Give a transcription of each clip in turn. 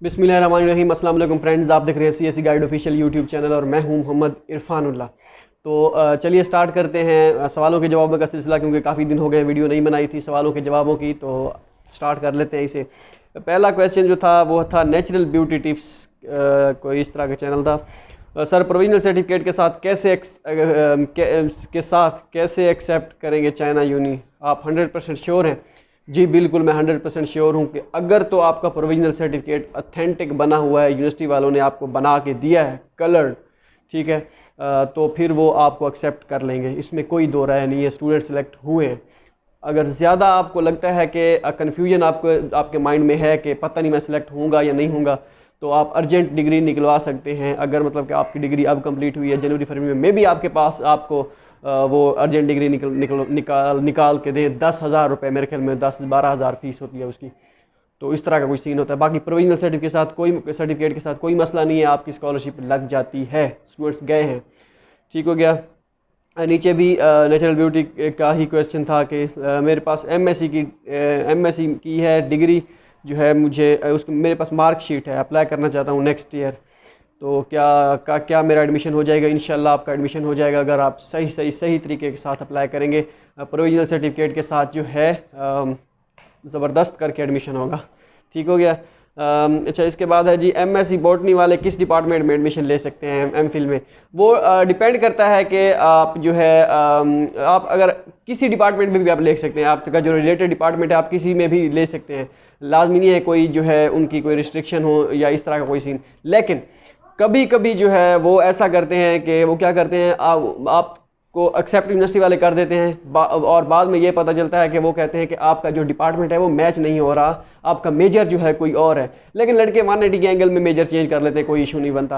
बिस्मिल्लाहिर्रहमानिर्रहीम। अस्सलाम वालेकुम फ्रेंड्स, आप देख रहे हैं CSE guide official YouTube channel और मैं हूं मोहम्मद इरफानुल्लाह। तो चलिए स्टार्ट करते हैं सवालों के जवाबों का सिलसिला, क्योंकि काफ़ी दिन हो गए वीडियो नहीं बनाई थी सवालों के जवाबों की, तो स्टार्ट कर लेते हैं इसे। पहला क्वेश्चन जो था वो था नेचुरल ब्यूटी टिप्स, कोई इस तरह का चैनल था। सर, प्रोविजनल सर्टिफिकेट के साथ कैसे एक्सेप्ट करेंगे चाइना यूनी? आप 100% श्योर हैं? जी बिल्कुल, मैं 100% श्योर हूँ कि अगर तो आपका प्रोविजनल सर्टिफिकेट ऑथेंटिक बना हुआ है, यूनिवर्सिटी वालों ने आपको बना के दिया है कलर्ड, ठीक है, तो फिर वो आपको एक्सेप्ट कर लेंगे, इसमें कोई दो राय नहीं है। स्टूडेंट सेलेक्ट हुए हैं। अगर ज़्यादा आपको लगता है कि कन्फ्यूजन आपके माइंड में है कि पता नहीं मैं सिलेक्ट होऊंगा या नहीं होऊंगा, तो आप अर्जेंट डिग्री निकलवा सकते हैं। अगर मतलब कि आपकी डिग्री अब कंप्लीट हुई है जनवरी फरवरी में भी आपके पास आपको वो अर्जेंट डिग्री निकाल के दें। 10,000 रुपये, मेरे ख्याल में 10-12 हज़ार फीस होती है उसकी। तो इस तरह का कोई सीन होता है। बाकी प्रोविजनल सर्टिफिकेट के साथ कोई मसला नहीं है, आपकी स्कॉलरशिप लग जाती है। स्टूडेंट्स गए हैं, ठीक हो गया। नीचे भी नेचुरल ब्यूटी का ही क्वेश्चन था कि मेरे पास एमएससी की है डिग्री जो है, मुझे उसको मेरे पास मार्कशीट है, अप्लाई करना चाहता हूँ नेक्स्ट ईयर, तो क्या मेरा एडमिशन हो जाएगा? इंशाल्लाह आपका एडमिशन हो जाएगा अगर आप सही तरीके के साथ अप्लाई करेंगे। प्रोविजनल सर्टिफिकेट के साथ जो है ज़बरदस्त करके एडमिशन होगा, ठीक हो गया। अच्छा, इसके बाद है जी एमएससी बॉटनी वाले किस डिपार्टमेंट में एडमिशन ले सकते हैं एमफिल में? वो डिपेंड करता है कि आप जो है आप अगर किसी डिपार्टमेंट में भी आप ले सकते हैं। आपका जो रिलेटेड डिपार्टमेंट है आप किसी में भी ले सकते हैं, लाजमी नहीं है कोई जो है उनकी कोई रिस्ट्रिक्शन हो या इस तरह का कोई सीन। लेकिन कभी कभी जो है वो ऐसा करते हैं कि वो क्या करते हैं, आपको एक्सेप्ट यूनिवर्सिटी वाले कर देते हैं और बाद में ये पता चलता है कि वो कहते हैं कि आपका जो डिपार्टमेंट है वो मैच नहीं हो रहा, आपका मेजर जो है कोई और है। लेकिन लड़के 180 के एंगल में मेजर चेंज कर लेते हैं, कोई इशू नहीं बनता।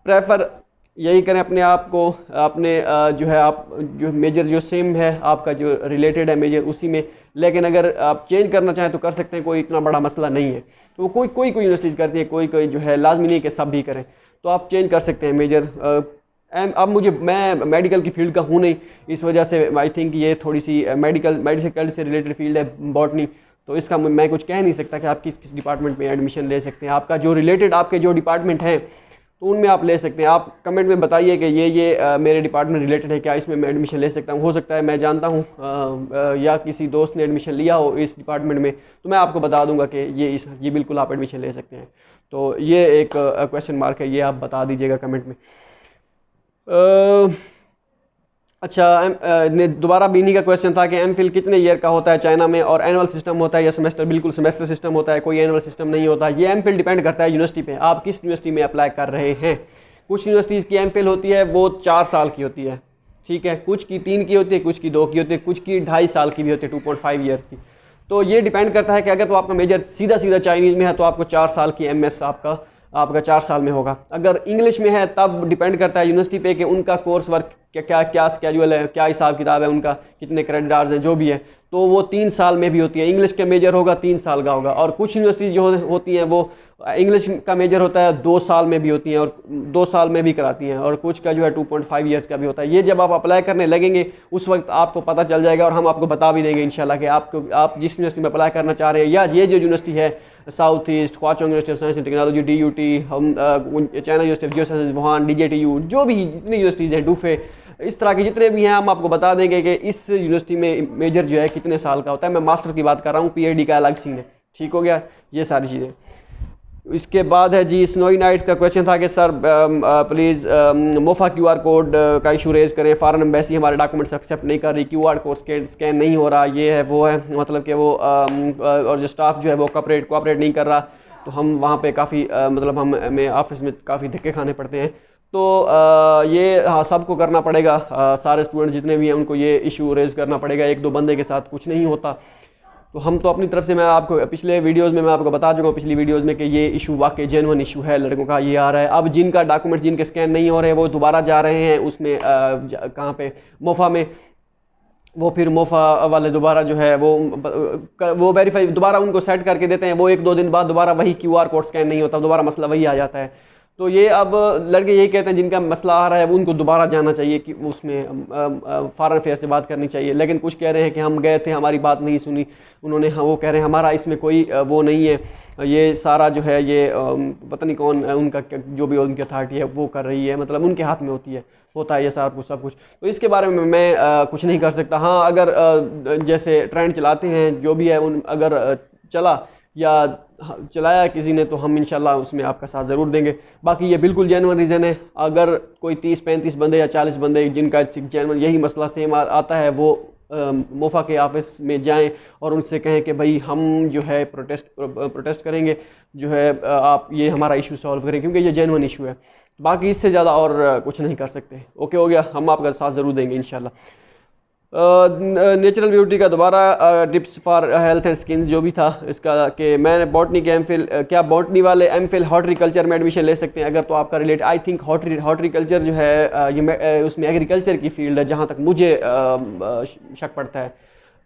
प्रेफर यही करें अपने आप को, अपने जो है आप जो मेजर जो सेम है, आपका जो रिलेटेड है मेजर उसी में। लेकिन अगर आप चेंज करना चाहें तो कर सकते हैं, कोई इतना बड़ा मसला नहीं है। तो कोई कोई यूनिवर्सिटीज़ करती है, कोई जो है, लाजमी नहीं कि सब भी करें, तो आप चेंज कर सकते हैं मेजर। अब मैं मेडिकल की फील्ड का हूँ नहीं, इस वजह से आई थिंक ये थोड़ी सी मेडिकल से रिलेटेड फील्ड है बॉटनी, तो इसका मैं कुछ कह नहीं सकता कि आप किस डिपार्टमेंट में एडमिशन ले सकते हैं। आपका जो रिलेटेड आपके जो डिपार्टमेंट हैं तो उनमें आप ले सकते हैं। आप कमेंट में बताइए कि ये मेरे डिपार्टमेंट रिलेटेड है, क्या इसमें मैं एडमिशन ले सकता हूँ? हो सकता है मैं जानता हूँ या किसी दोस्त ने एडमिशन लिया हो इस डिपार्टमेंट में, तो मैं आपको बता दूंगा कि ये बिल्कुल आप एडमिशन ले सकते हैं। तो ये एक क्वेश्चन मार्क है, ये आप बता दीजिएगा कमेंट में। अच्छा, दोबारा बीनी का क्वेश्चन था कि एमफिल कितने ईयर का होता है चाइना में, और एनुअल सिस्टम होता है या सेमेस्टर? बिल्कुल सेमेस्टर सिस्टम होता है, कोई एनुअल सिस्टम नहीं होता। ये एमफिल डिपेंड करता है यूनिवर्सिटी पे, आप किस यूनिवर्सिटी में अप्लाई कर रहे हैं। कुछ यूनिवर्सिटीज़ की एमफिल होती है वो 4 साल की होती है, ठीक है, कुछ की 3 की होती है, कुछ की 2 की होती है, कुछ की 2.5 साल की भी होती है, 2.5 ईयर्स की। तो ये डिपेंड करता है कि अगर तो आपका मेजर सीधा चाइनीज़ में है तो आपको 4 साल की एमएस आपका 4 साल में होगा। अगर इंग्लिश में है तब डिपेंड करता है यूनिवर्सिटी पे कि उनका कोर्स वर्क क्या स्केड्यूल है, क्या हिसाब किताब है उनका, कितने क्रेडिट आवर्स हैं, जो भी है, तो वो 3 साल में भी होती है। इंग्लिश का मेजर होगा 3 साल का होगा, और कुछ यूनिवर्सिटीज़ जो होती हैं वो इंग्लिश का मेजर होता है 2 साल में भी होती हैं और 2 साल में भी कराती हैं, और कुछ का जो है 2.5 ईयर्स का भी होता है। ये जब आप अप्लाई करने लगेंगे उस वक्त आपको पता चल जाएगा, और हम आपको बता भी देंगे इंशाल्लाह कि आप जिस यूनिवर्सिटी में अप्लाई करना चाह रहे हैं, या ये जो यूनिवर्सिटी है south east, Huazhong university of science and technology, DUT, हम China university of geosciences Wuhan, DJTU, जो भी जितनी यूनिवर्सिटीज़ हैं, डूफे, इस तरह के जितने भी हैं, हम आपको बता देंगे कि इस यूनिवर्सिटी में मेजर जो है कितने साल का होता है। मैं मास्टर की बात कर रहा हूँ, PhD का अलग सीन है, ठीक हो गया, ये सारी चीज़ें। इसके बाद है जी स्नोई नाइट्स का क्वेश्चन था कि sir please MOFA QR code का इशू रेज़ करें, फॉरेन एम्बेसी हमारे डॉक्यूमेंट्स एक्सेप्ट नहीं कर रही, QR कोड स्कैन नहीं हो रहा, ये है वो है, मतलब कि वो और जो स्टाफ जो है वो कोऑपरेट नहीं कर रहा, तो हम वहाँ पे काफ़ी मतलब हमें ऑफिस में काफ़ी धक्के खाने पड़ते हैं। तो ये हाँ सबको करना पड़ेगा, सारे स्टूडेंट जितने भी हैं उनको ये इशू रेज़ करना पड़ेगा, 1-2 बंदे के साथ कुछ नहीं होता। तो हम तो अपनी तरफ से, मैं आपको पिछले वीडियोस में मैं आपको बता चुका हूँ, पिछली वीडियोस में, कि ये इशू वाकई जेन्युइन इशू है, लड़कों का ये आ रहा है। अब जिनका डॉक्यूमेंट्स जिनके स्कैन नहीं हो रहे वो दोबारा जा रहे हैं उसमें कहाँ पे, मोफा में, वो फिर मोफा वाले दोबारा जो है वो वेरीफाई दोबारा उनको सेट करके देते हैं, वो 1-2 दिन बाद दोबारा वही QR कोड स्कैन नहीं होता, दोबारा मसला वही आ जाता है। तो ये अब लड़के यही कहते हैं जिनका मसला आ रहा है वो उनको दोबारा जाना चाहिए कि उसमें फॉरेन अफेयर से बात करनी चाहिए। लेकिन कुछ कह रहे हैं कि हम गए थे, हमारी बात नहीं सुनी उन्होंने, वो कह रहे हैं हमारा इसमें कोई वो नहीं है, ये सारा जो है ये पता नहीं कौन उनका जो भी उनकी अथॉरिटी है वो कर रही है, मतलब उनके हाथ में होता है ये सारा कुछ सब कुछ। तो इसके बारे में मैं कुछ नहीं कर सकता। हाँ, अगर जैसे ट्रेंड चलाते हैं जो भी है अगर चला या चलाया किसी ने तो हम इंशाल्लाह उसमें आपका साथ ज़रूर देंगे। बाकी ये बिल्कुल जेन्युइन रीज़न है। अगर कोई 30-35 बंदे या 40 बंदे जिनका जेन्युइन यही मसला सेम आता है वो मोफा के ऑफिस में जाएं और उनसे कहें कि भाई हम जो है प्रोटेस्ट करेंगे, जो है आप ये हमारा इशू सॉल्व करें, क्योंकि ये जेन्युइन इशू है। बाकी इससे ज़्यादा और कुछ नहीं कर सकते। ओके हो गया, हम आपका साथ ज़रूर देंगे इंशाल्लाह। नेचुरल ब्यूटी का दोबारा tips for health and skin जो भी था इसका कि मैंने बॉटनी के एमफिल, क्या बॉटनी वाले एमफिल हॉर्टिकल्चर में एडमिशन ले सकते हैं अगर तो आपका रिलेट, आई थिंक हॉर्टिकल्चर जो है ये उसमें एग्रीकल्चर की फील्ड है जहाँ तक मुझे शक पड़ता है।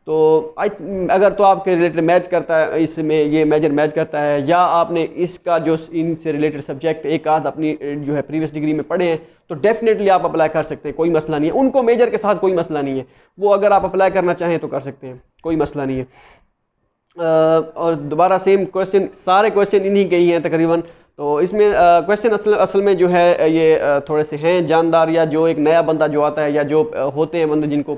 तो अगर तो आपके रिलेटेड मैच करता है, इसमें ये मेजर मैच करता है, या आपने इसका जो इनसे रिलेटेड सब्जेक्ट एक आध अपनी जो है प्रीवियस डिग्री में पढ़े हैं तो डेफिनेटली आप अप्लाई कर सकते हैं, कोई मसला नहीं है। उनको मेजर के साथ कोई मसला नहीं है, वो अगर आप अप्लाई करना चाहें तो कर सकते हैं, कोई मसला नहीं है। और दोबारा सेम क्वेश्चन, सारे क्वेश्चन इन्हीं के ही हैं तकरीबन। तो इसमें क्वेश्चन असल में जो है ये थोड़े से हैं जानदार, या जो एक नया बंदा जो आता है या जो होते हैं बंदे जिनको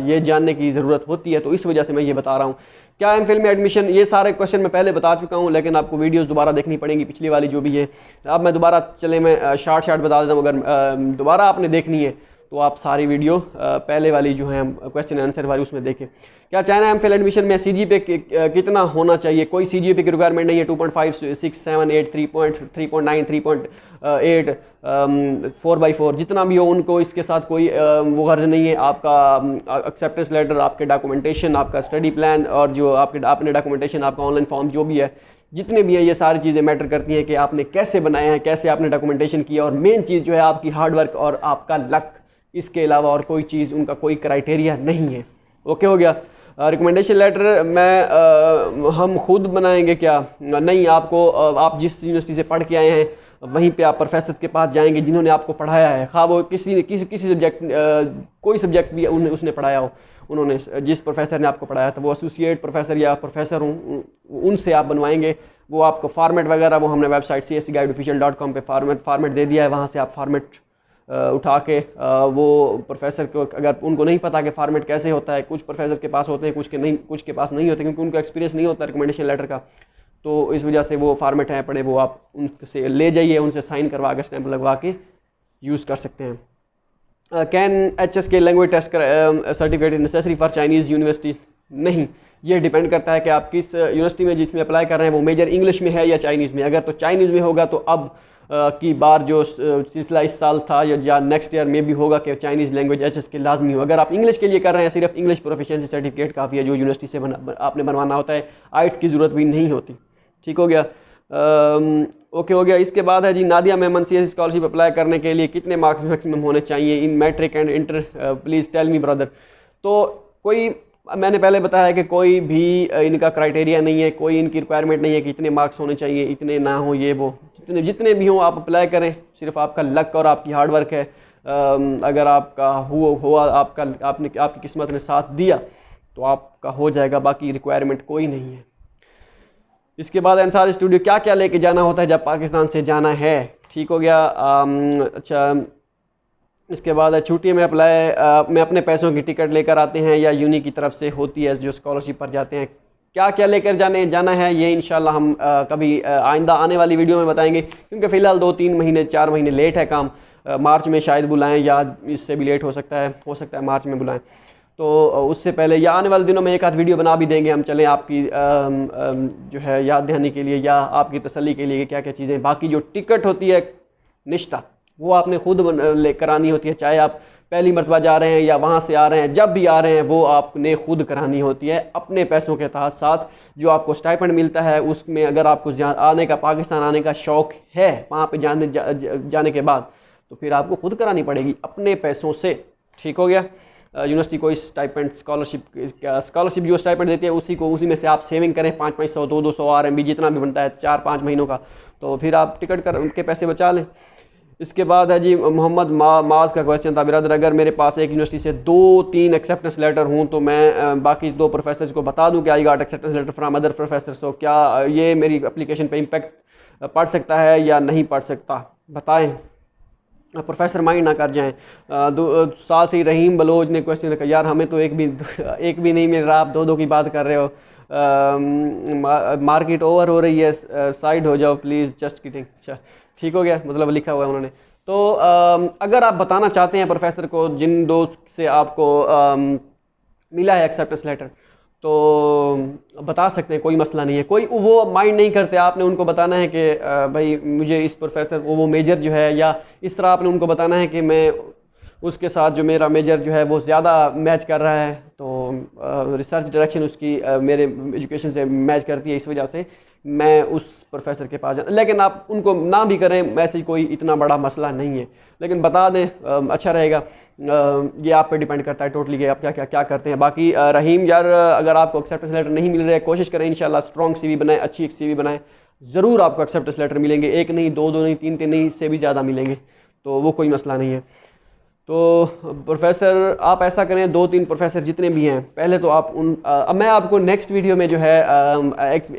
ये जानने की ज़रूरत होती है, तो इस वजह से मैं ये बता रहा हूँ। क्या एमफिल में एडमिशन, ये सारे क्वेश्चन मैं पहले बता चुका हूँ, लेकिन आपको वीडियोस दोबारा देखनी पड़ेंगी पिछली वाली जो भी है। अब मैं दोबारा मैं शार्ट बता देता हूँ। अगर दोबारा आपने देखनी है तो आप सारी वीडियो पहले वाली जो है क्वेश्चन आंसर वाली उसमें देखें। क्या चाइना एमफिल एडमिशन में CGPA कितना होना चाहिए? कोई CGPA की रिक्वायरमेंट नहीं है। 2.5, 6, 7, 8, 3.9, 3.8, 4x4 जितना भी हो, उनको इसके साथ कोई वो गर्ज नहीं है। आपका एक्सेप्टेंस लेटर, आपके डॉक्यूमेंटेशन, आपका स्टडी प्लान और जो आपने डॉक्यूमेंटेशन, आपका ऑनलाइन फॉर्म जो भी है, जितने भी हैं, ये सारी चीज़ें मैटर करती हैं कि आपने कैसे बनाए हैं, कैसे आपने डॉक्यूमेंटेशन किया, और मेन चीज़ जो है आपकी हार्डवर्क और आपका लक। इसके अलावा और कोई चीज़, उनका कोई क्राइटेरिया नहीं है। ओके हो गया। रिकमेंडेशन लेटर हम खुद बनाएंगे क्या? नहीं, आपको आप जिस यूनिवर्सिटी से पढ़ के आए हैं वहीं पे आप प्रोफेसर के पास जाएंगे जिन्होंने आपको पढ़ाया है, खा वो किसी सब्जेक्ट, कोई सब्जेक्ट भी उसने पढ़ाया हो, उन्होंने जिस प्रोफेसर ने आपको पढ़ाया था वो एसोसिएट प्रोफेसर या प्रोफेसर हूँ, उनसे आप बनवाएंगे। वो आपको फॉर्मेट वगैरह वो हमने वेबसाइट cscguideofficial.com पे फॉर्मेट दे दिया है, वहाँ से आप फॉर्मेट उठा के वो प्रोफेसर को, अगर उनको नहीं पता कि फॉर्मेट कैसे होता है, कुछ प्रोफेसर के पास होते हैं, कुछ के पास नहीं होते, क्योंकि उनको एक्सपीरियंस नहीं होता रिकमेंडेशन लेटर का, तो इस वजह से वो फॉर्मेट है पड़े, वो आप उनसे ले जाइए, उनसे साइन करवा के स्टैंप लगवा के यूज़ कर सकते हैं। Can HSK language test certificate necessary for Chinese university? नहीं, ये डिपेंड करता है कि आप किस यूनिवर्सिटी में जिसमें अप्लाई कर रहे हैं वो मेजर इंग्लिश में है या चाइनीज़ में। अगर तो चाइनीज़ में होगा तो अब की बार जो सिलसिला इस साल था या नेक्स्ट ईयर में भी होगा कि चाइनीज़ लैंग्वेज HSK लाजमी हो। अगर आप इंग्लिश के लिए कर रहे हैं, सिर्फ इंग्लिश प्रोफिशिएंसी सर्टिफिकेट काफ़ी है जो यूनिवर्सिटी से आपने बनवाना होता है, आइट्स की ज़रूरत भी नहीं होती। ठीक हो गया। ओके हो गया। इसके बाद है जी Nadia Memon, CSE scholarship apply करने के लिए कितने मार्क्स मैक्सिमम होने चाहिए in matric and inter? Please tell me brother. तो कोई, मैंने पहले बताया कि कोई भी इनका क्राइटेरिया नहीं है, कोई इनकी रिक्वायरमेंट नहीं है कि इतने मार्क्स होने चाहिए, इतने ना हो, ये वो, जितने भी हों आप अप्लाई करें। सिर्फ आपका लक और आपकी हार्डवर्क है। अगर आपका हुआ आपकी किस्मत ने साथ दिया तो आपका हो जाएगा, बाकी रिक्वायरमेंट कोई नहीं है। इसके बाद अंसार स्टूडियो, क्या क्या लेके जाना होता है जब पाकिस्तान से जाना है? ठीक हो गया। अच्छा, इसके बाद छुट्टी में अप्लाई में अपने पैसों की टिकट लेकर आते हैं या यूनी की तरफ से होती है जो स्कॉलरशिप पर जाते हैं? क्या क्या लेकर जाना है ये इंशाल्लाह हम कभी आइंदा आने वाली वीडियो में बताएंगे, क्योंकि फ़िलहाल 2-3 महीने 4 महीने लेट है काम। मार्च में शायद बुलाएं या इससे भी लेट हो सकता है मार्च में बुलाएं, तो उससे पहले या आने वाले दिनों में एक आध वीडियो बना भी देंगे हम। चलें आपकी जो है याद दहानी के लिए या आपकी तसल्ली के लिए क्या क्या चीज़ें। बाकी जो टिकट होती है निश्ता, वो आपने खुद लेकर आनी होती है, चाहे आप पहली मरतबा जा रहे हैं या वहाँ से आ रहे हैं, जब भी आ रहे हैं वो आपने खुद करानी होती है अपने पैसों के साथ। जो आपको स्टाइपेंड मिलता है उसमें अगर आपको आने का, पाकिस्तान आने का शौक़ है वहाँ पे जाने के बाद, तो फिर आपको खुद करानी पड़ेगी अपने पैसों से। ठीक हो गया। यूनिवर्सिटी कोई स्टाइपेंड स्कॉलरशिप जो स्टाइपेंड देती है उसी में से आप सेविंग करें 500 200 RMB जितना भी बनता है 4-5 महीनों का, तो फिर आप टिकट कर उनके पैसे बचा लें। इसके बाद है जी मोहम्मद माज का क्वेश्चन था, बिरादर अगर मेरे पास एक यूनिवर्सिटी से 2-3 एक्सेप्टेंस लेटर हूँ तो मैं बाकी 2 प्रोफेसर्स को बता दूँ कि I got acceptance letter from other professors, तो क्या ये मेरी एप्लीकेशन पे इम्पैक्ट पड़ सकता है या नहीं पड़ सकता, बताएं। प्रोफेसर माइंड ना कर जाएं। साथ ही रहीम बलोच ने क्वेश्चन रखा, यार हमें तो एक भी नहीं मिल रहा, आप 2-2 की बात कर रहे हो। मार्केट ओवर हो रही है, साइड हो जाओ प्लीज़, जस्ट किडिंग। अच्छा ठीक हो गया, मतलब लिखा हुआ है उन्होंने। तो अगर आप बताना चाहते हैं प्रोफेसर को जिन दोस्त से आपको मिला है एक्सेप्टेंस लेटर, तो बता सकते हैं, कोई मसला नहीं है, कोई वो माइंड नहीं करते। आपने उनको बताना है कि भाई मुझे इस प्रोफेसर वो मेजर जो है, या इस तरह आपने उनको बताना है कि मैं उसके साथ जो मेरा मेजर जो है वो ज़्यादा मैच कर रहा है, तो रिसर्च डायरेक्शन उसकी मेरे एजुकेशन से मैच करती है, इस वजह से मैं उस प्रोफेसर के पास जाना। लेकिन आप उनको ना भी करें, वैसे कोई इतना बड़ा मसला नहीं है, लेकिन बता दें अच्छा रहेगा। ये आप पे डिपेंड करता है टोटली कि आप क्या क्या क्या करते हैं। बाकी रहीम यार, अगर आपको एक्सेप्टेंस लेटर नहीं मिल रहा है, कोशिश करें इंशाल्लाह स्ट्रॉन्ग CV बनाएं, अच्छी एक CV बनाएं, ज़रूर आपको एक्सेप्टेंस लेटर मिलेंगे। एक नहीं, 2 नहीं, 3 नहीं, इससे भी ज़्यादा मिलेंगे, तो वो कोई मसला नहीं है। तो प्रोफेसर आप ऐसा करें, 2-3 प्रोफेसर जितने भी हैं, पहले तो आप अब मैं आपको नेक्स्ट वीडियो में जो है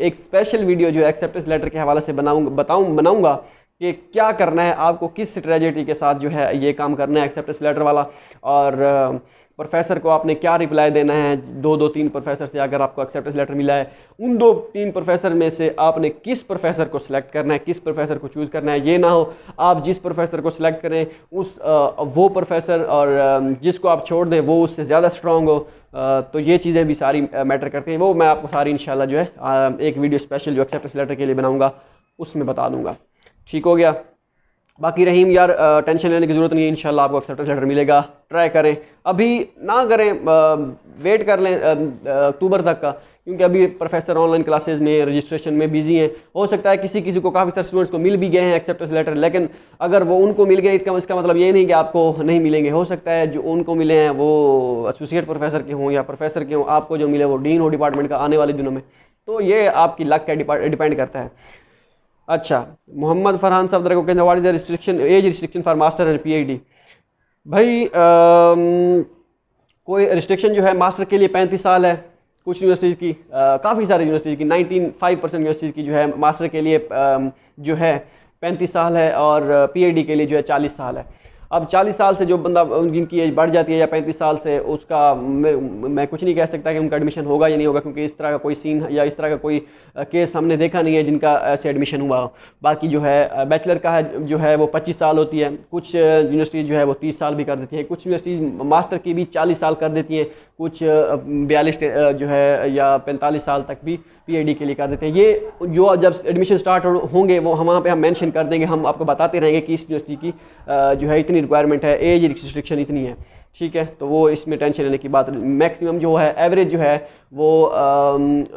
एक स्पेशल वीडियो जो है एक्सेप्टेंस लेटर के हवाले से बनाऊंगा कि क्या करना है आपको, किस स्ट्रेटजी के साथ जो है ये काम करना है एक्सेप्टेंस लेटर वाला, और प्रोफेसर को आपने क्या रिप्लाई देना है। 2-3 प्रोफेसर से अगर आपको एक्सेप्टेंस लेटर मिला है, उन 2-3 प्रोफेसर में से आपने किस प्रोफेसर को सिलेक्ट करना है, किस प्रोफेसर को चूज़ करना है। ये ना हो आप जिस प्रोफेसर को सिलेक्ट करें वो प्रोफेसर, और जिसको आप छोड़ दें वो उससे ज़्यादा स्ट्रॉन्ग हो, तो ये चीज़ें भी सारी मैटर करती हैं। वो मैं आपको सारी इंशाल्लाह जो है एक वीडियो स्पेशल जो एक्सेप्टेंस लेटर के लिए बनाऊँगा उसमें बता दूँगा। ठीक हो गया। बाकी रहीम यार, टेंशन लेने की ज़रूरत नहीं है, इंशाल्लाह आपको एक्सेप्टेंस लेटर मिलेगा। ट्राई करें, अभी ना करें, वेट कर लें अक्टूबर तक का, क्योंकि अभी प्रोफेसर ऑनलाइन क्लासेस में रजिस्ट्रेशन में बिजी हैं। हो सकता है किसी को काफ़ी सारे स्टूडेंट्स को मिल भी गए हैं एक्सेप्टेंस लेटर, लेकिन अगर वो उनको मिल गए इसका मतलब ये नहीं कि आपको नहीं मिलेंगे। हो सकता है जो उनको मिले हैं वो एसोसिएट प्रोफेसर के हों या प्रोफेसर के हों, आपको जो मिले वो डीन हो डिपार्टमेंट का आने वाले दिनों में। तो ये आपकी लक का डिपेंड करता है। अच्छा, मोहम्मद फरहान साहब को कहते हैं what is the restriction, age restriction for master and PhD। भाई कोई रिस्ट्रिक्शन जो है मास्टर के लिए 35 साल है, कुछ यूनिवर्सिटीज़ की, काफ़ी सारी यूनिवर्सिटी की 95% यूनिवर्सिटीज़ की जो है मास्टर के लिए जो है 35 साल है, और PhD के लिए जो है 40 साल है। अब 40 साल से जो बंदा जिनकी एज बढ़ जाती है या 35 साल से, उसका मैं कुछ नहीं कह सकता कि उनका एडमिशन होगा या नहीं होगा, क्योंकि इस तरह का कोई सीन या इस तरह का कोई केस हमने देखा नहीं है जिनका ऐसे एडमिशन हुआ। बाकी जो है बैचलर का है जो है वो 25 साल होती है, कुछ यूनिवर्सिटीज़ जो है वो 30 साल भी कर देती हैं, कुछ यूनिवर्सिटीज़ मास्टर की भी 40 साल कर देती हैं, कुछ 42 जो है या 45 साल तक भी PhD के लिए कर देते हैं। ये जो जब एडमिशन स्टार्ट होंगे वो हम वहाँ पे हम मेंशन कर देंगे, हम आपको बताते रहेंगे कि इस यूनिवर्सिटी की जो है इतनी रिक्वायरमेंट है, एज रिस्ट्रिक्शन इतनी है, ठीक है। तो वो इसमें टेंशन लेने की बात, मैक्सिमम जो है एवरेज जो है वो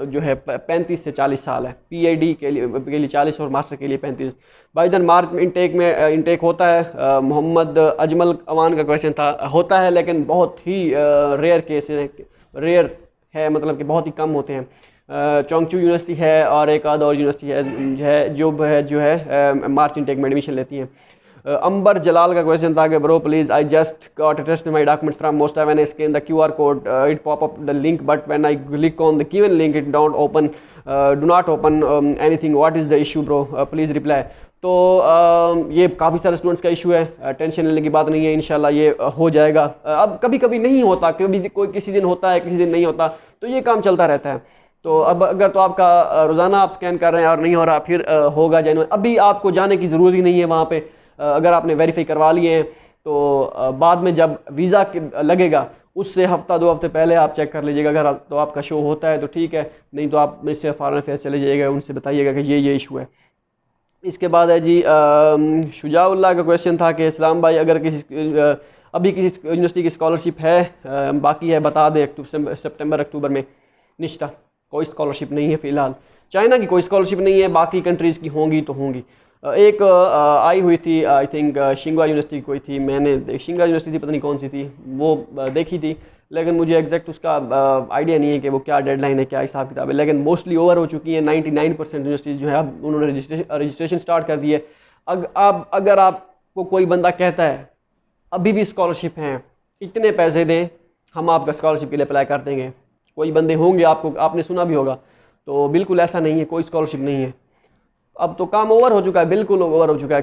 जो है 35 से 40 साल है, PhD के लिए 40 और मास्टर के लिए 35। भाईजान मार्च में इंटेक होता है। मोहम्मद अजमल अवान का क्वेश्चन था, होता है लेकिन बहुत ही रेयर केस है, रेयर है मतलब कि बहुत ही कम होते हैं। चोंगचू यूनिवर्सिटी है और एक आध और यूनिवर्सिटी है जो है मार्च इंटेक में एडमिशन लेती हैं। अंबर जलाल का क्वेश्चन था कि bro please I just got test my documents from Mosta when I scan the QR code it pop up the link but when I click on the given link it do not open anything, what is the issue bro please reply. तो ये काफ़ी सारे students का issue है, tension लेने की बात नहीं है, इंशाल्लाह ये हो जाएगा। अब कभी कभी नहीं होता, कभी कोई किसी दिन होता है किसी दिन नहीं होता, तो ये काम चलता रहता है। तो अब अगर तो आपका रोज़ाना आप स्कैन कर रहे हैं और नहीं हो रहा, फिर होगा जेन्युइन। अभी आपको जाने की ज़रूरत ही नहीं है वहाँ पे, अगर आपने वेरीफाई करवा लिए हैं तो बाद में जब वीज़ा लगेगा उससे हफ्ता 2 हफ्ते पहले आप चेक कर लीजिएगा। अगर तो आपका शो होता है तो ठीक है, नहीं तो आप मिनिस्ट्री ऑफ फॉरेन अफेयर्स चले जाइएगा, उनसे बताइएगा कि ये इशू है। इसके बाद है जी शुजाउल्लाह का क्वेश्चन था कि इस्लाम भाई अगर अभी किसी यूनिवर्सिटी की स्कॉलरशिप है बाकी है बता दें, सितंबर अक्टूबर में। निश्ता कोई स्कॉलरशिप नहीं है फ़िलहाल, चाइना की कोई स्कॉलरशिप नहीं है, बाकी कंट्रीज़ की होंगी तो होंगी। एक आई हुई थी, आई थिंक शिंगा यूनिवर्सिटी कोई थी, मैंने शिंगा यूनिवर्सिटी पता नहीं कौन सी थी, वो देखी थी, लेकिन मुझे एग्जैक्ट उसका आइडिया नहीं है कि वो क्या डेडलाइन है, क्या हिसाब किताब है, लेकिन मोस्टली ओवर हो चुकी है। 99% यूनिवर्सिटीज़ जो है अब उन्होंने रजिस्ट्रेशन स्टार्ट कर दी है। अब अगर आपको कोई बंदा कहता है अभी भी स्कॉलरशिप हैं, इतने पैसे दें, हम आपका स्कॉलरशिप के लिए अप्लाई कर देंगे, कोई बंदे होंगे, आपने सुना भी होगा, तो बिल्कुल ऐसा नहीं है, कोई स्कॉलरशिप नहीं है। अब तो काम ओवर हो चुका है, बिल्कुल ओवर हो चुका है,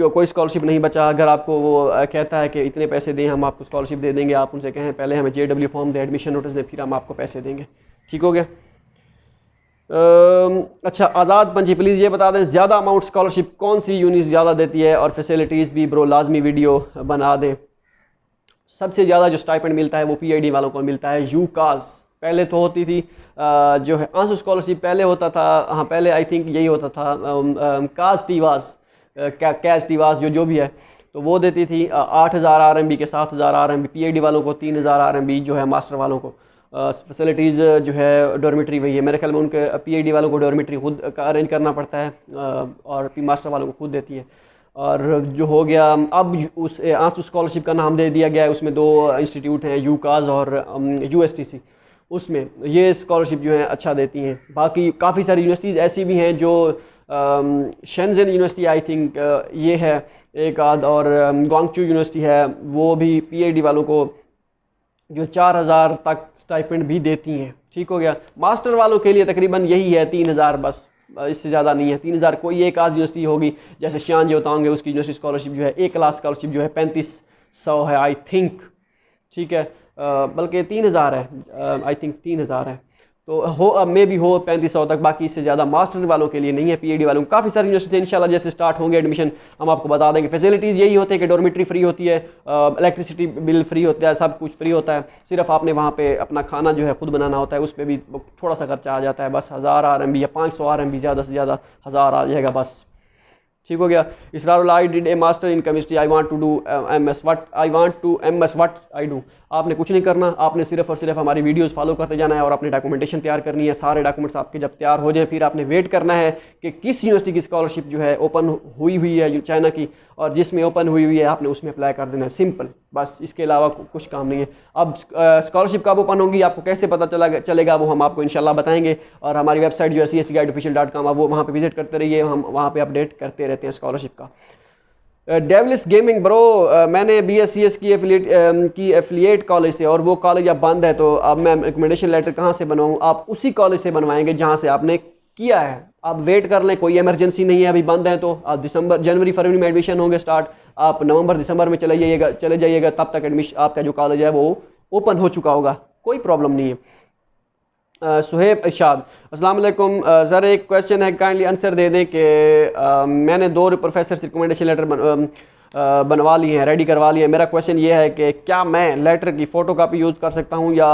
कोई स्कॉलरशिप नहीं बचा। अगर आपको वो कहता है कि इतने पैसे दें, हम आपको स्कॉलरशिप दे देंगे, आप उनसे कहें पहले हमें JW फॉर्म दे, एडमिशन नोटिस दे, फिर हम आपको पैसे देंगे। ठीक हो गया। अच्छा, आज़ाद पंची प्लीज़ ये बता दें ज़्यादा अमाउंट स्कॉलरशिप कौन सी यूनिट ज़्यादा देती है, और फैसिलिटीज़ भी ब्रो लाजमी वीडियो बना दें। सबसे ज़्यादा जो स्टाइपेंड मिलता है वो PID वालों को मिलता है। यूकास पहले तो होती थी, जो है आंसू स्कॉलरशिप पहले होता था, हाँ पहले आई थिंक यही होता था, कास टीवास कैश टीवास जो भी है, तो वो देती थी 8,000 RMB के 7,000 RMB PID वालों को, 3,000 RMB जो है मास्टर वालों को। फैसिलिटीज़ जो है डॉर्मेट्री वही है, मेरे ख्याल में उनके PID वालों को डॉर्मेट्री खुद अरेंज करना पड़ता है, और मास्टर वालों को खुद देती है। और जो हो गया, अब उस आंसू स्कॉलरशिप का नाम दे दिया गया है, उसमें 2 इंस्टीट्यूट हैं, यूकास और USTC, उसमें ये स्कॉलरशिप जो है अच्छा देती हैं। बाकी काफ़ी सारी यूनिवर्सिटीज़ ऐसी भी हैं जो शेंजन यूनिवर्सिटी आई थिंक ये है एक आध, और ग्वांगचू यूनिवर्सिटी है, वो भी PID वालों को जो 4,000 तक स्टाइपेंड भी देती हैं। ठीक हो गया। मास्टर वालों के लिए तकरीबन यही है 3,000, बस इससे ज़्यादा नहीं है। 3,000 कोई एक आध यूनिवर्सिटी होगी, जैसे शान जो बताओगे उसकी यूनिवर्सिटी स्कॉलरशिप जो है, एक क्लास स्कॉलरशिप जो है 3500 है आई थिंक। ठीक है, बल्कि 3,000 है, आई थिंक 3,000 है, तो हो अब मे भी हो 3500 तक, बाकी इससे ज़्यादा मास्टर वालों के लिए नहीं है। PID वालों को काफ़ी सारी यूनिवर्सिटी इंशाल्लाह जैसे स्टार्ट होंगे एडमिशन हम आपको बता देंगे। फैसिलिटीज़ यही होती है कि डॉर्मेट्री फ्री होती है, इलेक्ट्रिसिटी बिल फ्री होता है, सब कुछ फ्री होता है, सिर्फ आपने वहाँ पे अपना खाना जो है खुद बनाना होता है, उस पर भी थोड़ा सा खर्चा आ जाता है, बस 1000 RMB या 500 RMB, ज़्यादा से ज़्यादा 1000 आ जाएगा बस। ठीक हो गया। Israrul I did a master in chemistry, I want to do MS what I do. आपने कुछ नहीं करना, आपने सिर्फ और सिर्फ हमारी वीडियोस फॉलो करते जाना है और अपनी डॉक्यूमेंटेशन तैयार करनी है। सारे डॉक्यूमेंट्स आपके जब तैयार हो जाए, फिर आपने वेट करना है कि किस यूनिवर्सिटी की स्कॉलरशिप जो है ओपन हुई है चाइना की, और जिसमें ओपन हुई है आपने उसमें अप्लाई कर देना है, सिंपल, बस इसके अलावा कुछ काम नहीं है। अब स्कॉलरशिप कब ओपन होगी, आपको कैसे पता चलेगा, वो हम आपको इंशाल्लाह बताएंगे। और हमारी वेबसाइट जो है CSCguideofficial.com, वो वहाँ पे विजिट करते रहिए, हम वहाँ पे अपडेट करते रहते हैं स्कॉलरशिप का। डेविल्स गेमिंग ब्रो, मैंने BSCS की एफिलिएट कॉलेज से, और वो कॉलेज अब बंद है, तो अब मैं रिकमेंडेशन लेटर कहाँ से बनवाऊँ? आप उसी कॉलेज से बनवाएंगे जहाँ से आपने किया है। आप वेट कर लें, कोई इमरजेंसी नहीं है, अभी बंद है, तो आप जनवरी फरवरी में एडमिशन होंगे स्टार्ट, आप नवंबर दिसंबर में चले जाइएगा, तब तक एडमिशन आपका जो कॉलेज है वो ओपन हो चुका होगा, कोई प्रॉब्लम नहीं है। सुहेब इरशाद, अस्सलाम वालेकुम सर, एक क्वेश्चन है, काइंडली आंसर दे दें कि मैंने 2 प्रोफेसर से रिकमेंडेशन लेटर बनवा लिए हैं, रेडी करवा लिए हैं। मेरा क्वेश्चन ये है कि क्या मैं लेटर की फ़ोटोकॉपी यूज़ कर सकता हूँ या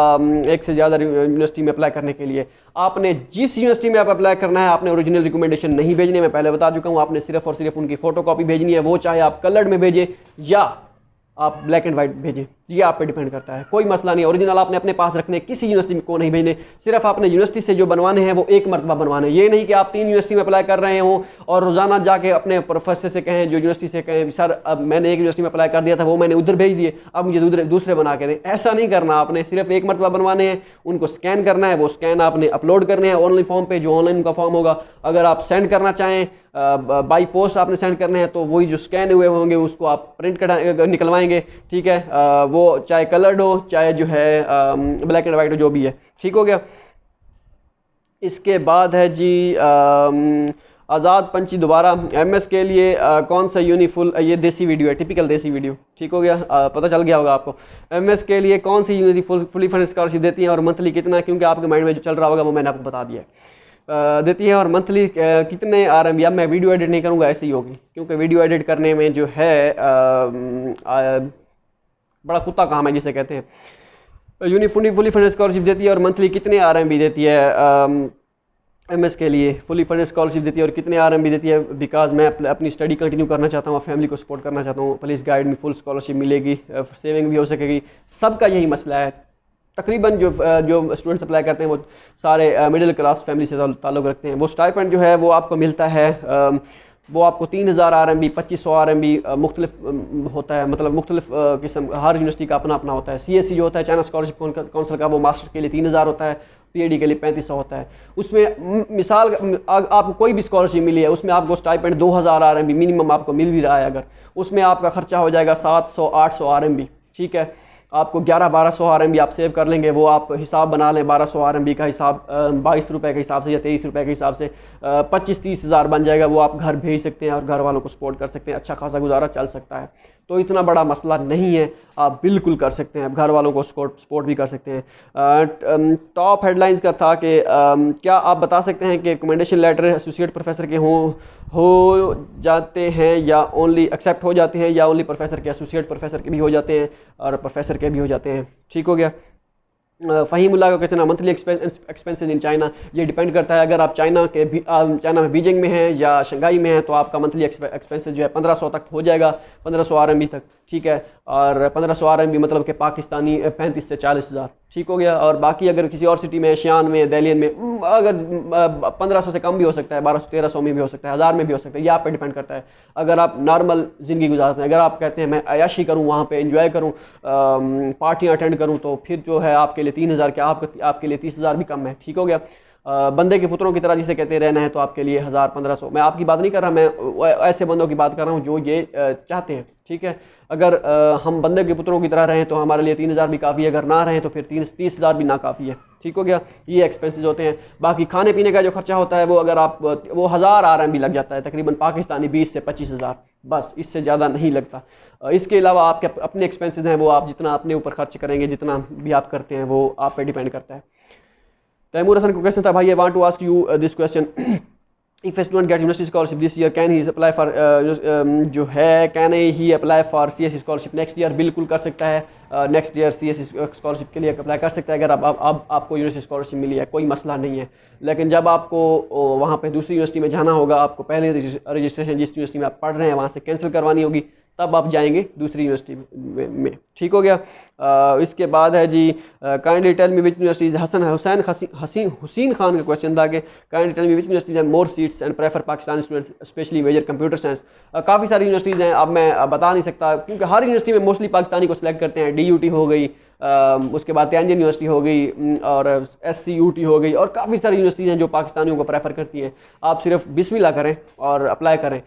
एक से ज़्यादा यूनिवर्सिटी में अप्लाई करने के लिए? आपने जिस यूनिवर्सिटी में आप अप्लाई करना है, आपने ओरिजिनल रिकमेंडेशन नहीं भेजने, मैं पहले बता चुका हूँ, आपने सिर्फ और सिर्फ उनकी फ़ोटोकॉपी भेजनी है, वो चाहे आप कलर्ड में भेजें या आप ब्लैक एंड वाइट भेजें, ये आप पे डिपेंड करता है, कोई मसला नहीं है। ओरिजिनल आपने अपने पास रखने, किसी यूनिवर्सिटी को नहीं भेजने, सिर्फ आपने यूनिवर्सिटी से जो बनवाने हैं वो एक मरतबा बनवाने। ये नहीं कि आप 3 यूनिवर्सिटी में अप्लाई कर रहे हो और रोज़ाना जाके अपने प्रोफेसर से कहें, जो यूनिवर्सिटी से कहें, सर अब मैंने एक यूनिवर्सिटी में अप्लाई कर दिया था, वो मैंने उधर भेज दिए, अब मुझे दूसरे बना के दें। ऐसा नहीं करना, आपने सिर्फ एक मरतबा बनवाने हैं, उनको स्कैन करना है, वो स्कैन आपने अपलोड करने हैं ऑनलाइन फॉर्म पर, जो ऑनलाइन उनका फॉर्म होगा। अगर आप सेंड करना चाहें बाई पोस्ट आपने सेंड करने हैं, तो वही जो स्कैन हुए होंगे उसको आप प्रिंट निकलवाएंगे। ठीक है, वो चाहे कलर्ड हो चाहे जो है ब्लैक एंड वाइट हो, जो भी है। ठीक हो गया। इसके बाद है जी आज़ाद पंची दोबारा, MS के लिए कौन सा यूनिफुल, ये देसी वीडियो है, टिपिकल देसी वीडियो। ठीक हो गया, पता चल गया होगा आपको। MS के लिए कौन सी यूनिवर्सिटी फुली फंड स्कॉलरशिप देती है और मंथली कितना? क्योंकि आपके माइंड में जो चल रहा होगा वो मैंने आपको बता दिया है। देती है और मंथली कितने RMB? अब मैं वीडियो एडिट नहीं करूँगा, ऐसे ही होगी, क्योंकि वीडियो एडिट करने में जो है बड़ा कुत्ता काम है जिसे कहते हैं। फुली फंड स्कॉलरशिप देती है और मंथली कितने RMB देती है? MS के लिए फुली फंड स्कॉलरशिप देती है और कितने RMB देती है? बिकॉज मैं अपनी स्टडी कंटिन्यू करना चाहता हूँ, फैमिली को सपोर्ट करना चाहता हूँ। प्लीज़ गाइड में फुल स्कॉलरशिप मिलेगी, सेविंग भी हो सकेगी, सबका यही मसला है। तकरीबन जो स्टूडेंट्स अप्लाई करते हैं वो सारे मिडिल क्लास फैमिली से ताल्लुक़ रखते हैं। वो स्टाइपेंड जो है वो आपको मिलता है वो आपको 3000 RMB 2500 RMB मुख्तलिफ होता है, मतलब मुख्तलिफ किस्म, हर यूनिवर्सिटी का अपना अपना होता है। CSE जो होता है चाइना स्कॉलरशिप काउंसिल का, वो मास्टर के लिए 3000 होता है, PhD के लिए 3500 होता है। उसमें मिसाल आपको कोई भी स्कॉलरशिप मिली है, उसमें आपको स्टाइपेंड 2000 RMB मिनिमम आपको मिल भी रहा है, अगर उसमें आपका खर्चा हो जाएगा 700-800 RMB, ठीक है। आपको 1100-1200 RMB आप सेव कर लेंगे, वो आप हिसाब बना लें, 1200 RMB का हिसाब 22 रुपये के हिसाब से या 23 रुपये के हिसाब से 25-30 हज़ार बन जाएगा। वो आप घर भेज सकते हैं और घर वालों को सपोर्ट कर सकते हैं, अच्छा खासा गुजारा चल सकता है। तो इतना बड़ा मसला नहीं है, आप बिल्कुल कर सकते हैं, घर वालों को सपोर्ट भी कर सकते हैं। टॉप हेडलाइंस का था कि क्या आप बता सकते हैं कि रिकमेंडेशन लेटर एसोसिएट प्रोफेसर के हो जाते हैं या ओनली एक्सेप्ट हो जाते हैं, या ओनली प्रोफेसर के, एसोसिएट प्रोफेसर के भी हो जाते हैं और प्रोफेसर के भी हो जाते हैं, ठीक हो गया। फ़हीमुल्लाह का क्वेश्चन है, मंथली एक्सपेंसेस इन चाइना। ये डिपेंड करता है, अगर आप चाइना में बीजिंग में हैं या शंघाई में हैं तो आपका मंथली एक्सपेंसेस जो है 1500 तक हो जाएगा, 1500 RMB तक, ठीक है। और 1500 RMB मतलब कि पाकिस्तानी 35 से 40 हज़ार, ठीक हो गया। और बाकी अगर किसी और सिटी में, शियान में, दिल्ली में, अगर 1500 से कम भी हो सकता है, 1200-1300 में भी हो सकता है, 1000 में भी हो सकता है, ये आप पे डिपेंड करता है। अगर आप नॉर्मल ज़िंदगी गुजारते हैं, अगर आप कहते हैं मैं अयाशी करूँ, वहाँ पे एंजॉय करूँ, पार्टियाँ अटेंड करूँ, तो फिर जो है आपके लिए 3000 क्या आपके लिए 30 हज़ार भी कम है, ठीक हो गया। बंदे के पुत्रों की तरह जिसे कहते हैं रहना है, तो आपके लिए 1000-1500। मैं आपकी बात नहीं कर रहा, मैं ऐसे बंदों की बात कर रहा हूँ जो ये चाहते हैं, ठीक है। अगर हम बंदे के पुत्रों की तरह रहें तो हमारे लिए 3000 भी काफ़ी है, अगर ना रहें तो फिर 30 हज़ार भी ना काफ़ी है, ठीक हो गया। ये एक्सपेंसेस होते हैं। बाकी खाने पीने का जो खर्चा होता है वो अगर आप वो 1000 RMB लग जाता है तकरीबन, पाकिस्तानी 20 से 25 हज़ार, बस इससे ज़्यादा नहीं लगता। इसके अलावा आपके अपने एक्सपेंसेस हैं, वो आप जितना अपने ऊपर खर्च करेंगे, जितना भी आप करते हैं, वो आप पे डिपेंड करता है। तैमूर हसन का क्वेश्चन था, भाई I want to ask you this question, if a student get university scholarship this year can he apply for जो है can he apply for CSE scholarship next year? बिल्कुल कर सकता है, नेक्स्ट ईयर CSE स्कॉलरशिप के लिए apply कर सकता है अगर आपको यूनिवर्सिटी स्कॉलरशिप मिली है, कोई मसला नहीं है। लेकिन जब आपको वहाँ पे दूसरी यूनिवर्सिटी में जाना होगा, आपको पहले रजिस्ट्रेशन जिस यूनिवर्सिटी में आप पढ़ रहे हैं वहाँ से कैंसिल करवानी होगी, तब आप जाएंगे दूसरी यूनिवर्सिटी में, ठीक हो गया। इसके बाद है जी, kindly tell me which universities, Hussain Khan का क्वेश्चन था कि kindly tell me which universities have more seats and prefer Pakistani students specially major computer science. काफ़ी सारी यूनिवर्सिटीज़ हैं, अब मैं बता नहीं सकता क्योंकि हर यूनिवर्सिटी में मोस्टली पाकिस्तानी को सिलेक्ट करते हैं। DUT हो गई, उसके बाद तियानजिन यूनिवर्सिटी हो गई और SCUT हो गई, और काफ़ी सारी यूनिवर्सिटीज़ हैं जो पाकिस्तानियों को प्रेफर करती हैं। आप सिर्फ बिस्मिल्लाह करें और अप्लाई करें।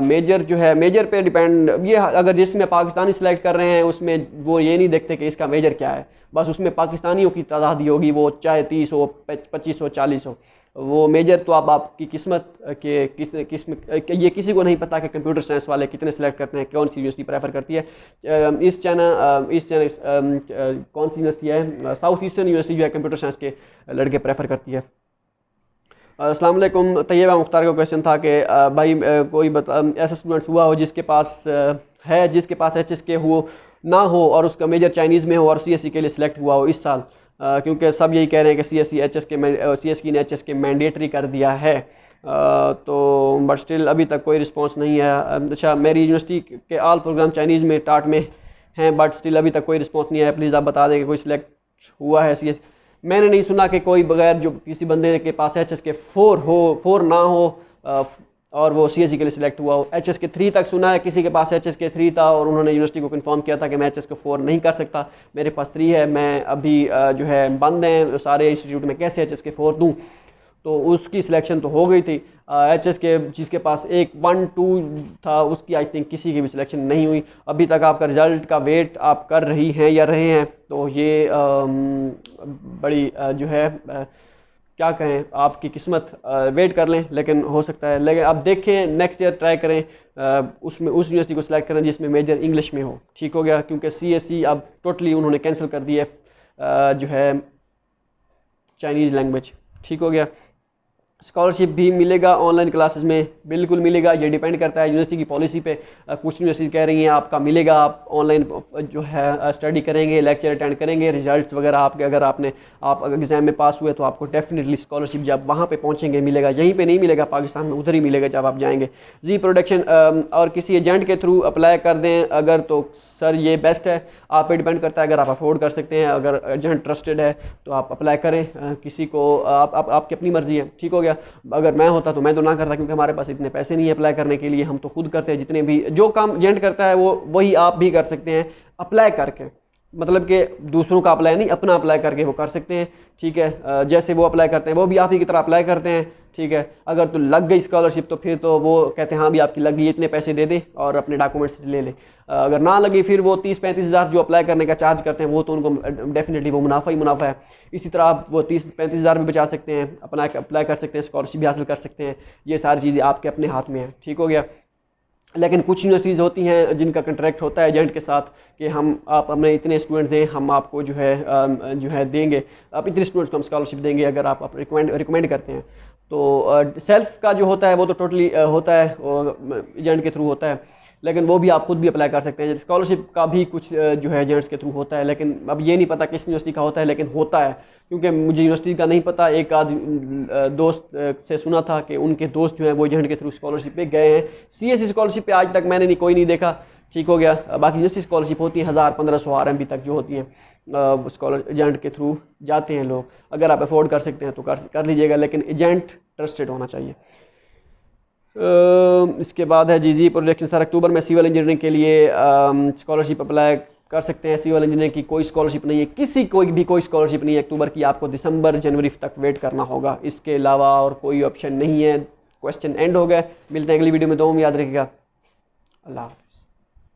मेजर जो है, मेजर पे डिपेंड, ये अगर जिसमें पाकिस्तानी सिलेक्ट कर रहे हैं उसमें वो ये नहीं देखते कि इसका मेजर क्या है, बस उसमें पाकिस्तानियों की तादाद ही होगी, वो चाहे 30 हो, 25 हो, 40 हो। वो मेजर तो आपकी किस्मत के ये किसी को नहीं पता कि कंप्यूटर साइंस वाले कितने सेलेक्ट करते हैं, कौन सी यूनिवर्सिटी प्रेफर करती है। इस चाइना कौन सी यूनिवर्सिटी है, साउथ ईस्टर्न यूनिवर्सिटी जो है कंप्यूटर साइंस के लड़के प्रेफर करती है। अस्सलाम वालेकुम, तैयबा मुख्तार का क्वेश्चन था कि भाई कोई ऐसा स्टूडेंट्स हुआ हो जिसके पास जिसके पास HSK हो ना हो और उसका मेजर चाइनीज़ में हो और CSE के लिए सिलेक्ट हुआ हो इस साल, क्योंकि सब यही कह रहे हैं कि CSE ने HSK मैंडेटरी कर दिया है, तो बट स्टिल अभी तक कोई रिस्पांस नहीं है। अच्छा, मेरी यूनिवर्सिटी के ऑल प्रोग्राम चाइनीज़ में टाट में हैं, बट स्टिल अभी तक कोई रिस्पांस नहीं आया, प्लीज़ आप बता दें कि कोई सिलेक्ट हुआ है CSE। मैंने नहीं सुना कि कोई बगैर जो किसी बंदे के पास HSK 4 ना हो और वो CSE के लिए सिलेक्ट हुआ हो। HSK 3 तक सुना है, किसी के पास HSK 3 था और उन्होंने यूनिवर्सिटी को कंफर्म किया था कि मैं HSK 4 नहीं कर सकता, मेरे पास 3 है, मैं अभी जो है बंद हैं सारे इंस्टीट्यूट में, कैसे HSK 4 दूँ। तो उसकी सिलेक्शन तो हो गई थी। HSK जिसके पास 1-2 था उसकी आई थिंक किसी की भी सिलेक्शन नहीं हुई। अभी तक आपका रिज़ल्ट का वेट आप कर रही हैं या रहे हैं, तो ये बड़ी जो है क्या कहें, आपकी किस्मत, वेट कर लें, लेकिन हो सकता है। लेकिन आप देखें, नेक्स्ट ईयर ट्राई करें, उसमें उस यूनिवर्सिटी को सिलेक्ट करें जिसमें मेजर इंग्लिश में हो, ठीक हो गया। क्योंकि CSE अब टोटली उन्होंने कैंसिल कर दी है जो है चाइनीज़ लैंग्वेज, ठीक हो गया। स्कॉलरशिप भी मिलेगा ऑनलाइन क्लासेस में? बिल्कुल मिलेगा, ये डिपेंड करता है यूनिवर्सिटी की पॉलिसी पे। कुछ यूनिवर्सिटी कह रही हैं आपका मिलेगा, आप ऑनलाइन जो है स्टडी करेंगे, लेक्चर अटेंड करेंगे, रिजल्ट्स वगैरह आपके अगर आप एग्ज़ाम में पास हुए तो आपको डेफिनेटली स्कॉलरशिप जब वहाँ पे पहुँचेंगे मिलेगा। यहीं पे नहीं मिलेगा पाकिस्तान में, उधर ही मिलेगा जब आप जाएंगे। जी प्रोडक्शन और किसी एजेंट के थ्रू अप्लाई कर दें अगर, तो सर ये बेस्ट है, आप पे डिपेंड करता है। अगर आप अफोर्ड कर सकते हैं, अगर एजेंट ट्रस्टेड है तो आप अप्लाई करें, किसी को आपकी अपनी मर्ज़ी है, ठीक हो गया। गया। अगर मैं होता तो मैं तो ना करता, क्योंकि हमारे पास इतने पैसे नहीं है अप्लाई करने के लिए, हम तो खुद करते हैं। जितने भी जो काम एजेंट करता है वो वही आप भी कर सकते हैं अप्लाई करके, मतलब कि दूसरों का अप्लाई नहीं, अपना अप्लाई करके वो कर सकते हैं। ठीक है, जैसे वो अप्लाई करते हैं वो भी आप ही की तरह अप्लाई करते हैं। ठीक है, अगर तो लग गई स्कॉलरशिप तो फिर तो वो कहते हैं हाँ भी आपकी लग गई, इतने पैसे दे दे और अपने डॉक्यूमेंट्स ले ले। अगर ना लगी फिर वो 30-35 हज़ार जो अप्लाई करने का चार्ज करते हैं वो तो उनको डेफिनेटली वो मुनाफा ही मुनाफा है। इसी तरह आप वो 30-35 हज़ार भी बचा सकते हैं, अपना अप्लाई कर सकते हैं, स्कॉलरशिप भी हासिल कर सकते हैं। ये सारी चीज़ें आपके अपने हाथ में हैं। ठीक हो गया। लेकिन कुछ यूनिवर्सिटीज़ होती हैं जिनका कंट्रैक्ट होता है एजेंट के साथ कि आप हमें इतने स्टूडेंट दें, हम आपको जो है देंगे, आप इतने स्टूडेंट्स को हम स्कॉलरशिप देंगे अगर आप रिकमेंड करते हैं। तो सेल्फ का जो होता है वो तो टोटली होता है एजेंट के थ्रू होता है, लेकिन वो भी आप खुद भी अप्लाई कर सकते हैं। स्कॉलरशिप का भी कुछ जो है एजेंट्स के थ्रू होता है, लेकिन अब ये नहीं पता किस यूनिवर्सिटी का होता है, लेकिन होता है। क्योंकि मुझे यूनिवर्सिटी का नहीं पता, एक आध दोस्त से सुना था कि उनके दोस्त जो हैं वो एजेंट के थ्रू स्कॉलरशिप पे गए हैं। CSE स्कॉलरशिप पे आज तक मैंने कोई नहीं देखा। ठीक हो गया। बाकी यूनिवर्सिटी स्कॉलरशिप होती है 1000-1500 RMB तक जो होती हैं, स्कॉलर एजेंट के थ्रू जाते हैं लोग। अगर आप अफोर्ड कर सकते हैं तो कर लीजिएगा, लेकिन एजेंट ट्रस्टेड होना चाहिए। इसके बाद है जी प्रोजेक्शन सर, अक्टूबर में सिविल इंजीनियरिंग के लिए स्कॉलरशिप अप्लाई कर सकते हैं। सिविल इंजीनियरिंग की कोई स्कॉलरशिप नहीं है, कोई स्कॉलरशिप नहीं है अक्टूबर की, आपको दिसंबर जनवरी तक वेट करना होगा। इसके अलावा और कोई ऑप्शन नहीं है। क्वेश्चन एंड हो गए। मिलते हैं अगली वीडियो में। दुआ में याद रखिएगा। अल्लाह हाफ़िज़।